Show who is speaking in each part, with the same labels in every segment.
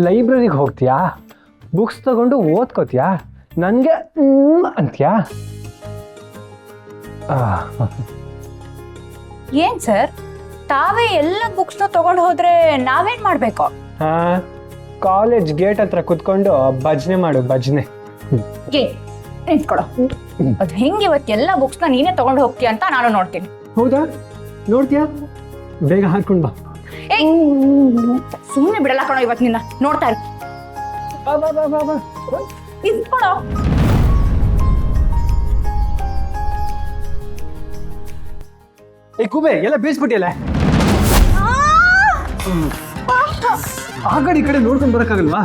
Speaker 1: ಲೈಬ್ರರಿಗೆ ಹೋಗ್ತೀಯಾ, ಬುಕ್ಸ್ ತಗೊಂಡು ಓದ್ಕೋತೀಯಾ, ನನಗೆ ಅಂತೀಯಾ?
Speaker 2: ಏನ್ ಸರ್, ತಾವೇ ಎಲ್ಲ ಬುಕ್ಸ್ನ ತಗೊಂಡು ಹೋದ್ರೆ ನಾವೇನ್ ಮಾಡ್ಬೇಕು?
Speaker 1: ಹಾಂ, ಕಾಲೇಜ್ ಗೇಟ್ ಹತ್ರ ಕುತ್ಕೊಂಡು ಭಜನೆ ಮಾಡು, ಭಜನೆ.
Speaker 2: ನಿಂತ್ಕೊಡು. ಅದು ಹೆಂಗೆ ಇವತ್ತೆಲ್ಲ ಬುಕ್ಸ್ನ ನೀನೇ ತಗೊಂಡು ಹೋಗ್ತೀಯ ಅಂತ ನಾನು ನೋಡ್ತೀನಿ.
Speaker 1: ಹೌದಾ? ನೋಡ್ತೀಯಾ? ಬೇಗ ಹಾಕೊಂಡು ಬಾ.
Speaker 2: ಸುಮ್ಮನೆ ಬಿಡಲ್ಲ ಕಣೋ, ಇವತ್ತು ನಿನ್ನ ನೋಡ್ತಾ ಇರು. ನಿಂತ್ಕೊಳೋ.
Speaker 1: ಏ ಕೂಬೆ, ಎಲ್ಲ ಬೀಳ್ಸ್ಬಿಟ್ಟಿಯಲ್ಲ. ಆ ಕಡೆ ಈ ಕಡೆ ನೋಡ್ಕೊಂಡು ಬರಕ್ಕಾಗಲ್ವಾ?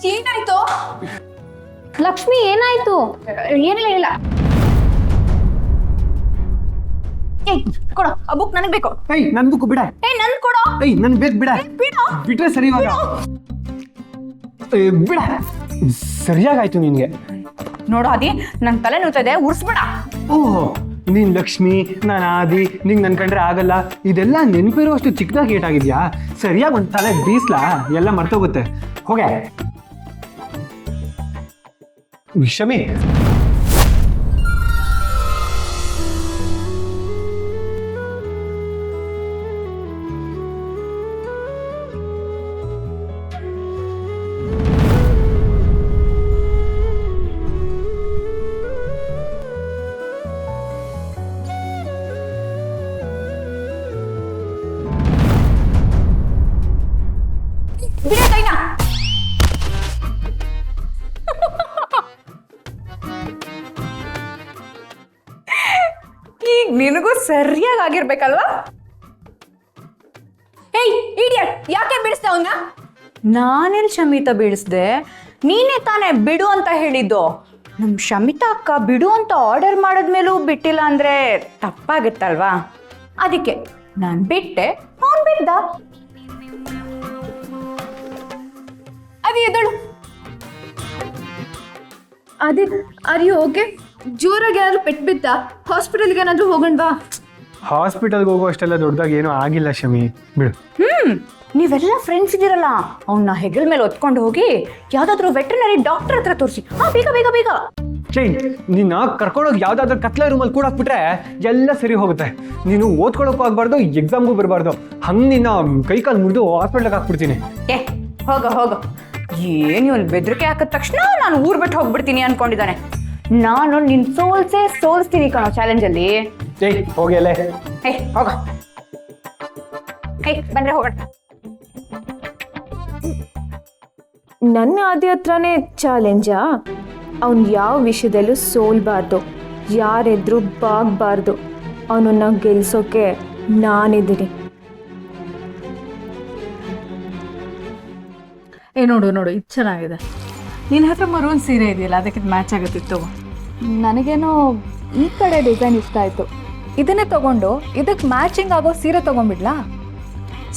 Speaker 2: ಏನಾಯ್ತು
Speaker 3: ಲಕ್ಷ್ಮಿ? ಏನಾಯ್ತು?
Speaker 2: ಏನಿಲ್ಲ ಇಲ್ಲ. ಕೊಡು ಆ ಬುಕ್, ನನಗೆ ಬೇಕು.
Speaker 1: ಏಯ್, ನನ್ ಬುಕ್ ಬಿಡ.
Speaker 2: ನನ್ ಕೊಡು.
Speaker 1: ಏಯ್, ನನ್ ಬೇಕು ಬಿಡ. ಬಿಟ್ರೆ ಸರಿ ಇವಾಗ. ಬಿಡ. ಸರಿಯಾಗಾಯ್ತು ನಿನ್ಗೆ.
Speaker 2: ನೋಡು ಆದಿ, ನನ್ ತಲೆ ನೋಯ್ತದೆ, ಉರ್ಸ್ಬೇಡ.
Speaker 1: ಓಹ್, ನೀನ್ ಲಕ್ಷ್ಮಿ, ನಾನು ಆದಿ, ನಿಂಗೆ ನನ್ ಕಂಡ್ರೆ ಆಗಲ್ಲ, ಇದೆಲ್ಲ ನೆನಪಿರುವಷ್ಟು ಚಿಕ್ಕದಾಗಿ ಏಟಾಗಿದ್ಯಾ? ಸರಿಯಾಗಿ ಒಂದ್ ತಲೆ ಬೀಸ್ಲಾ, ಎಲ್ಲ ಮರ್ತೋಗುತ್ತೆ. ಹೋಗೆ ವಿಷಮಿ.
Speaker 2: ಬಿಡ ಕೈನಾ. ಈಗ ನಿನಗೂ ಸರಿಯಾಗಿ ಆಗಿರ್ಬೇಕಲ್ವಾ? ಏಯ್ ಇಡಿಯಟ್, ಯಾಕೆ ಬಿಡಿಸ್ದೆ ಅವನ್ನ? ನಾನೆಲ್ಲಿ ಶಮಿತಾ ಬಿಡಿಸ್ದೆ? ನೀನೇ ತಾನೇ ಬಿಡು ಅಂತ ಹೇಳಿದ್ದು. ನಮ್ಮ ಶಮಿತಾ ಅಕ್ಕ ಬಿಡು ಅಂತ ಆರ್ಡರ್ ಮಾಡಿದ್ಮೇಲೂ ಬಿಟ್ಟಿಲ್ಲ ಅಂದ್ರೆ ತಪ್ಪಾಗುತ್ತಲ್ವಾ? ಅದಕ್ಕೆ ನಾನು ಬಿಟ್ಟೆ, ಅವನು ಬಿದ್ದ. ಅದು ಎದಳು.
Speaker 3: ಅದೇ, ಆರ್ ಯು ಓಕೆ? ಜೋರಾಗಿ ಏನಾದ್ರು ಪೆಟ್ಟು ಬಿತ್ತಾ? ಹಾಸ್ಪಿಟಲ್ಗೆ ಏನಾದ್ರು ಹೋಗೋಣವಾ?
Speaker 1: ಹಾಸ್ಪಿಟಲ್ಗೆ ಹೋಗೋ ಅಷ್ಟೆಲ್ಲ ದೊಡ್ಡದಾಗಿ ಏನೂ ಆಗಿಲ್ಲ ಶಮಿ, ಬಿಡು.
Speaker 2: ನೀವೆಲ್ಲ ಫ್ರೆಂಡ್ಸ್ ಇದ್ದೀರಲ್ಲ, ಅವನ್ನ ಹೆಗಲ ಮೇಲೆ ಹೊತ್ಕೊಂಡು ಹೋಗಿ ಯಾವ್ದಾದ್ರು ವೆಟರ್ನರಿ ಡಾಕ್ಟರ್ ಹತ್ರ ತೋರಿಸಿ. ಬೇಗ ಬೇಗ ಬೇಗ.
Speaker 1: ನಿನ್ನ ಕರ್ಕೊಂಡೋಗಿ ಯಾವ್ದಾದ್ರು ಕತ್ಲೆ ರೂಮಲ್ಲಿ ಕೂಡ ಹಾಕ್ಬಿಟ್ರೆ ಎಲ್ಲ ಸರಿ ಹೋಗುತ್ತೆ. ನೀನು ಓದ್ಕೊಳಕ್ಕೂ ಆಗ್ಬಾರ್ದು, ಎಕ್ಸಾಮ್ಗೂ ಬರಬಾರ್ದು. ಹಂಗೆ ನಿನ್ನ ಕೈಕಾಲು ಮುರಿದು ಹಾಸ್ಪಿಟ್ಲಿಗೆ ಹಾಕ್ಬಿಡ್ತೀನಿ.
Speaker 2: ಹೋಗ ಹೋಗ. ಏನು ಇವನು ಬೆದರಿಕೆ ಹಾಕಿದ ತಕ್ಷಣ ನಾನು ಊರ್ ಬಿಟ್ಟು ಹೋಗ್ಬಿಡ್ತೀನಿ ಅನ್ಕೊಂಡಿದ್ದಾನೆ. ನಾನು ನಿನ್ ಸೋಲ್ಸ್ತೀನಿ ಕಣೋ ಚಾಲೆಂಜಲ್ಲಿ.
Speaker 1: ಹೋಗಿ ಅಲ್ಲೇ.
Speaker 2: ಹೋಗ. ಬಂದ್ರೆ ಹೋಗೋಣ.
Speaker 3: ನನ್ನ ಆದಿ ಹತ್ರನೇ ಚಾಲೆಂಜಾ? ಅವನು ಯಾವ ವಿಷಯದಲ್ಲೂ ಸೋಲ್ಬಾರ್ದು, ಯಾರೆದ್ರು ಬಾಗಬಾರ್ದು. ಅವನನ್ನ ಗೆಲ್ಸೋಕೆ ನಾನಿದ್ದೀನಿ.
Speaker 4: ನೋಡು ನೋಡು, ಇದು ಚೆನ್ನಾಗಿದೆ. ನಿನ್ನ ಹತ್ರ ಮರೂನ್ ಸೀರೆ ಇದೆಯಲ್ಲ, ಅದಕ್ಕೆ ಮ್ಯಾಚ್ ಆಗುತ್ತಿತ್ತು.
Speaker 3: ನನಗೇನೋ ಈ ಕಡೆ ಡಿಸೈನ್ ಇಷ್ಟ ಆಯಿತು. ಇದನ್ನೇ ತಗೊಂಡು ಇದಕ್ಕೆ ಮ್ಯಾಚಿಂಗ್ ಆಗೋ ಸೀರೆ ತೊಗೊಂಡ್ಬಿಡ್ಲಾ?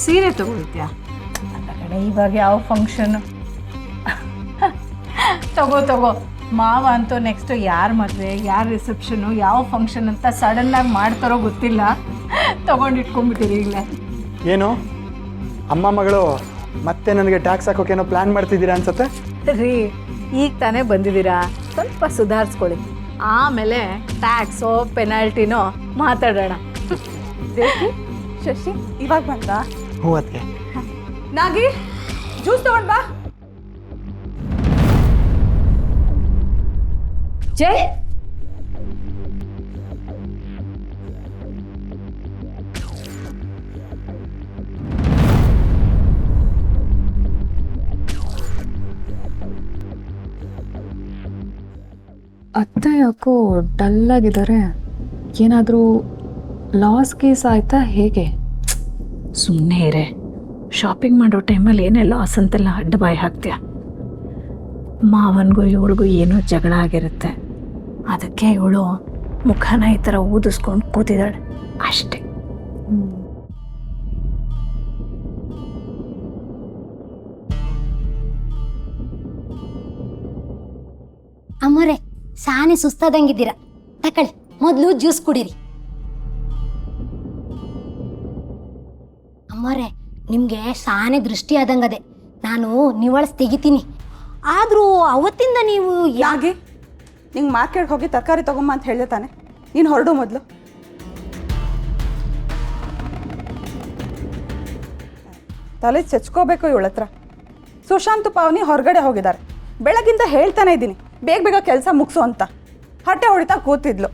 Speaker 4: ಸೀರೆ ತಗೊಳ್ತೀಯಾ? ಇವಾಗ ಯಾವ ಫಂಕ್ಷನು? ತಗೋ. ಮಾವ ಅಂತೂ ನೆಕ್ಸ್ಟು ಯಾರ ಮದುವೆ, ಯಾರ ರಿಸೆಪ್ಷನು, ಯಾವ ಫಂಕ್ಷನ್ ಅಂತ ಸಡನ್ನಾಗಿ ಮಾಡ್ತಾರೋ ಗೊತ್ತಿಲ್ಲ, ತಗೊಂಡಿಟ್ಕೊಂಡ್ಬಿಟ್ಟಿರಿ ಈಗಲೇ.
Speaker 5: ಏನು ಅಮ್ಮ ಮಗಳು ಮತ್ತೆ ನನಗೆ ಟ್ಯಾಕ್ಸ್ ಹಾಕೋಕೇನೋ ಪ್ಲ್ಯಾನ್ ಮಾಡ್ತಿದ್ದೀರಾ ಅನ್ಸುತ್ತೆ
Speaker 4: ರೀ. ಈಗ ತಾನೇ ಬಂದಿದ್ದೀರಾ, ಸ್ವಲ್ಪ ಸುಧಾರಿಸ್ಕೊಳ್ಳಿ, ಆಮೇಲೆ ಟ್ಯಾಕ್ಸೋ ಪೆನಾಲ್ಟಿನೋ ಮಾತಾಡೋಣ. ಶಶಿ ಇವಾಗ ಬಂದ?
Speaker 5: ಹ್ಞೂ ಅದಕ್ಕೆ.
Speaker 4: ನಾಗಿ ಜ್ಯೂಸ್ ತಗೊಂಡ್ ಬಾ.
Speaker 3: ಜೈ,
Speaker 6: ಅತ್ತೆ ಯಾಕೋ ಡಲ್ಲಾಗಿದ್ದಾರೆ. ಏನಾದರೂ ಲಾಸ್ ಕೇಸ್ ಆಯ್ತಾ ಹೇಗೆ?
Speaker 4: ಸುಮ್ಮನೆ ಇರೇ. ಶಾಪಿಂಗ್ ಮಾಡೋ ಟೈಮಲ್ಲಿ ಏನೇ ಲಾಸ್ ಅಂತೆಲ್ಲ ಅಡ್ಡ ಬಾಯಿ ಹಾಕ್ತೀಯ. ಮಾವನಿಗೂ ಇವಳಿಗೂ ಏನೋ ಜಗಳ ಆಗಿರುತ್ತೆ, ಅದಕ್ಕೆ ಇವಳು ಮುಖನ ಈ ಥರ ಊದಿಸ್ಕೊಂಡು ಕೂತಿದ್ದಾಳೆ ಅಷ್ಟೇ.
Speaker 7: ಅಮ್ಮೋರೆ ಸಾನೆ ಸುಸ್ತಾದಂಗಿದ್ದೀರ, ತಕೊಳ್ಳಿ ಮೊದಲು ಜ್ಯೂಸ್ ಕುಡೀರಿ. ಅಮ್ಮೋರೆ ನಿಮ್ಗೆ ಸಾನೆ ದೃಷ್ಟಿ ಆದಂಗದೆ, ನಾನು ನಿವಾಳಿಸ್ ತೆಗಿತೀನಿ. ಆದರೂ ಅವತ್ತಿಂದ ನೀವು
Speaker 8: ಯಾಕೆ ನಿಂಗೆ ಮಾರ್ಕೆಟ್ಗೆ ಹೋಗಿ ತರಕಾರಿ ತಗೊಂಬ ಅಂತ ಹೇಳಿದೆ ತಾನೆ, ನೀನು ಹೊರಡು ಮೊದಲು. ತಲೆ ಚಚ್ಕೋಬೇಕು ಇವಳ ಹತ್ರ. ಸುಶಾಂತ್ ಪಾವನಿ ಹೊರಗಡೆ ಹೋಗಿದ್ದಾರೆ. ಬೆಳಗಿಂದ ಹೇಳ್ತಾನೆ ಇದ್ದೀನಿ ಬೇಗ ಬೇಗ ಕೆಲಸ ಮುಗಿಸು ಅಂತ. ಹೊಟ್ಟೆ ಹೊಡಿತಾ ಕೂತಿದ್ಲು.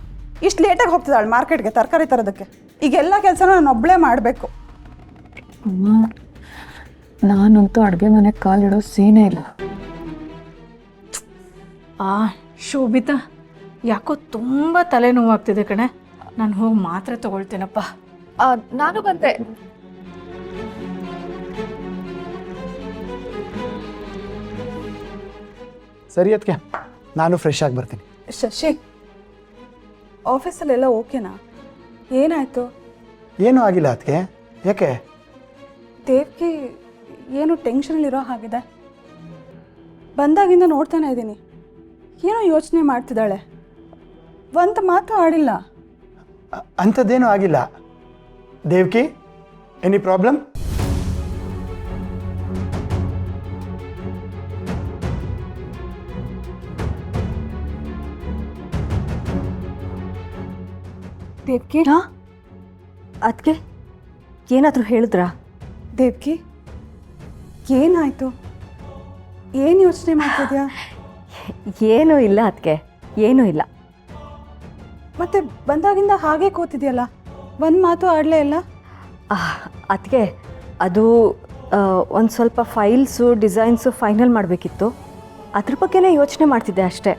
Speaker 8: ಇಷ್ಟು ಲೇಟಾಗಿ ಹೋಗ್ತಿದ್ದಾಳೆ ಮಾರ್ಕೆಟ್ಗೆ ತರಕಾರಿ ತರೋದಕ್ಕೆ. ಈಗೆಲ್ಲ ಕೆಲಸನ ನಾನು ಒಬ್ಬಳೇ ಮಾಡಬೇಕು.
Speaker 6: ಅಮ್ಮ, ನಾನಂತೂ ಅಡುಗೆ ಮನೆಗೆ ಕಾಲಿಡೋ ಸೀನೇ ಇಲ್ಲ.
Speaker 4: ಶೋಭಿತಾ, ಯಾಕೋ ತುಂಬ ತಲೆನೋವಾಗ್ತಿದೆ ಕಣೆ. ನಾನು ಹೋಗಿ ಮಾತ್ರೆ ತಗೊಳ್ತೀನಪ್ಪ.
Speaker 3: ನಾನು ಬಂದೆ.
Speaker 5: ಸರಿ ಅದಕ್ಕೆ ನಾನು ಫ್ರೆಶ್ ಆಗಿ ಬರ್ತೀನಿ.
Speaker 8: ಶಶಿ, ಆಫೀಸಲ್ಲೆಲ್ಲ ಓಕೆನಾ? ಏನಾಯಿತು?
Speaker 5: ಏನೂ ಆಗಿಲ್ಲ ಅದಕ್ಕೆ. ಯಾಕೆ?
Speaker 8: ದೇವ್ಗೆ ಏನು ಟೆನ್ಷನಲ್ಲಿರೋ ಹಾಗಿದೆ. ಬಂದಾಗಿಂದ ನೋಡ್ತಾನೆ ಇದ್ದೀನಿ, ಏನೋ ಯೋಚನೆ ಮಾಡ್ತಿದ್ದಾಳೆ. ಒಂದು ಮಾತು ಆಡಿಲ್ಲ.
Speaker 5: ಅಂಥದ್ದೇನೂ ಆಗಿಲ್ಲ. Devki, any problem?
Speaker 8: ದೇವ್ಕಿ,
Speaker 2: ಅದಕ್ಕೆ ಏನಾದರೂ ಹೇಳಿದ್ರಾ?
Speaker 8: ದೇವ್ಕಿ ಏನಾಯಿತು? ಏನು ಯೋಚನೆ ಮಾಡ್ತಿದ್ಯಾ?
Speaker 2: ಏನೂ ಇಲ್ಲ ಅದಕ್ಕೆ, ಏನೂ ಇಲ್ಲ.
Speaker 8: ಮತ್ತೆ ಬಂದಾಗಿಂದ ಹಾಗೆ ಕೂತಿದ್ಯಲ್ಲ, ಒಂದು ಮಾತು ಆಡಲೇ ಇಲ್ಲ.
Speaker 2: ಅದಕ್ಕೆ ಅದು ಒಂದು ಸ್ವಲ್ಪ ಫೈಲ್ಸು ಡಿಸೈನ್ಸು ಫೈನಲ್ ಮಾಡಬೇಕಿತ್ತು, ಅದ್ರ ಬಗ್ಗೆನೇ ಯೋಚನೆ ಮಾಡ್ತಿದ್ದೆ ಅಷ್ಟೇ.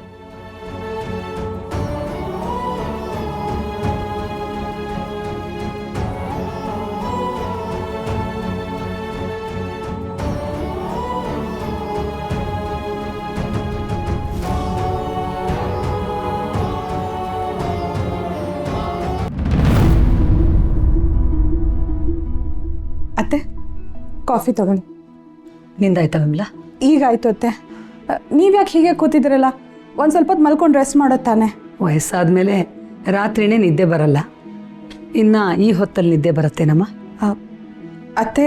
Speaker 8: ಅತ್ತೆ, ಕಾಫಿ ತಗೊಳ್ಳಿ.
Speaker 9: ನಿಂದಾಯ್ತಾ ವಿಮಲಾ?
Speaker 8: ಈಗ ಆಯಿತು ಅತ್ತೆ. ನೀವ್ಯಾಕೆ ಹೀಗೆ ಕೂತಿದ್ದೀರಲ್ಲ? ಒಂದು ಸ್ವಲ್ಪ ಹೊತ್ತು ಮಲ್ಕೊಂಡು ರೆಸ್ಟ್ ಮಾಡೋದು ತಾನೆ.
Speaker 9: ವಯಸ್ಸಾದ್ಮೇಲೆ ರಾತ್ರಿನೇ ನಿದ್ದೆ ಬರಲ್ಲ, ಇನ್ನು ಈ ಹೊತ್ತಲ್ಲಿ ನಿದ್ದೆ ಬರುತ್ತೇನಮ್ಮ?
Speaker 8: ಅತ್ತೆ,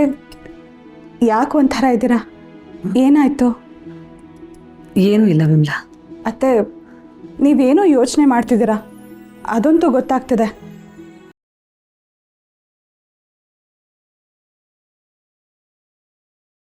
Speaker 8: ಯಾಕೆ ಒಂಥರ ಇದ್ದೀರಾ? ಏನಾಯಿತು?
Speaker 9: ಏನೂ ಇಲ್ಲ ವಿಮಲಾ.
Speaker 8: ಅತ್ತೆ, ನೀವೇನೋ ಯೋಚನೆ ಮಾಡ್ತಿದ್ದೀರಾ, ಅದಂತೂ ಗೊತ್ತಾಗ್ತಿದೆ.